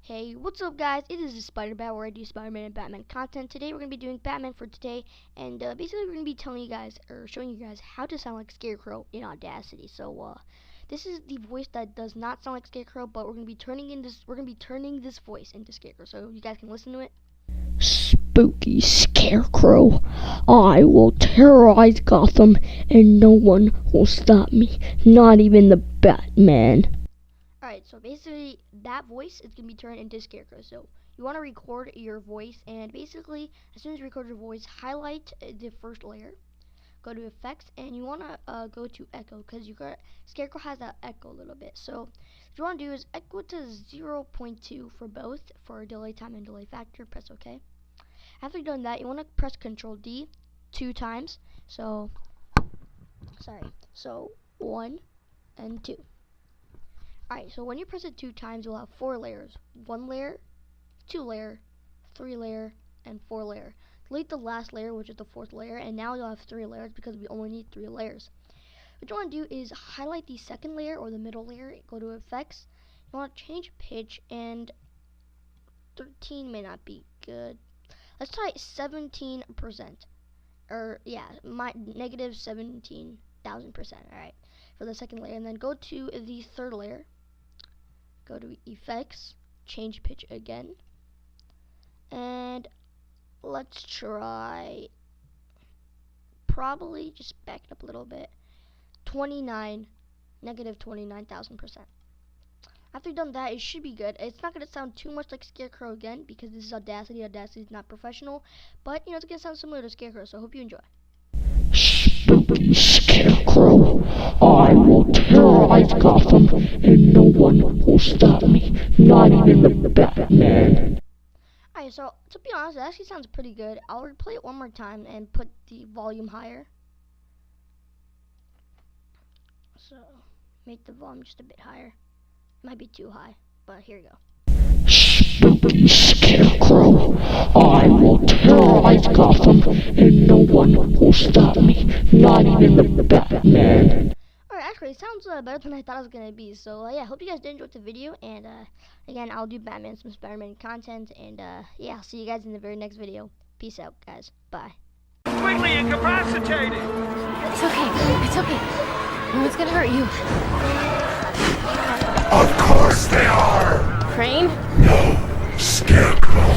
Hey, what's up guys? It is Spider-Man where I do Spider-Man and Batman content. Today we're going to be doing Batman for today, and basically we're going to be telling you guys, or showing you guys how to sound like Scarecrow in Audacity. So this is the voice that does not sound like Scarecrow, but we're going to be turning this voice into Scarecrow, so you guys can listen to it. Spooky Scarecrow, I will terrorize Gotham and no one will stop me, not even the Batman. Alright, so basically that voice is going to be turned into Scarecrow. So you want to record your voice, and basically as soon as you record your voice, highlight the first layer, go to effects, and you want to go to echo, because Scarecrow has that echo a little bit. So what you want to do is echo to 0.2 for both, for delay time and delay factor. Press OK. After you've done that, you want to press Control D 2 times. So 1 and 2. Alright, so when you press it 2 times, you'll have 4 layers. 1 layer, 2 layer, 3 layer, and 4 layer. Delete the last layer, which is the 4th layer, and now you'll have 3 layers because we only need 3 layers. What you want to do is highlight the 2nd layer or the middle layer, go to effects. You want to change pitch, and 13 may not be good. Let's try 17%. Or yeah, negative 17,000%. Alright, for the 2nd layer, and then go to the 3rd layer. Go to effects, change pitch again, and let's try, probably just back it up a little bit, negative 29,000%. After you've done that, it should be good. It's not going to sound too much like Scarecrow again, because this is Audacity. Audacity is not professional, but it's going to sound similar to Scarecrow, so I hope you enjoy. Spooky Scarecrow, I will terrorize Gotham and no one will stop me, not even the Batman. Alright, so to be honest, it actually sounds pretty good. I'll replay it one more time and put the volume higher. So, make the volume just a bit higher. Might be too high, but here you go. Spooky Scarecrow, I will terrorize Gotham and no one will stop me, not even the Batman. Alright, actually, it sounds better than I thought it was going to be. So, yeah, hope you guys did enjoy the video. And, again, I'll do Batman, some Spider-Man content. And, yeah, I'll see you guys in the very next video. Peace out, guys. Bye. Completely incapacitated! It's okay. It's okay. No one's gonna hurt you. Of course they are! Crane? No, Scarecrow.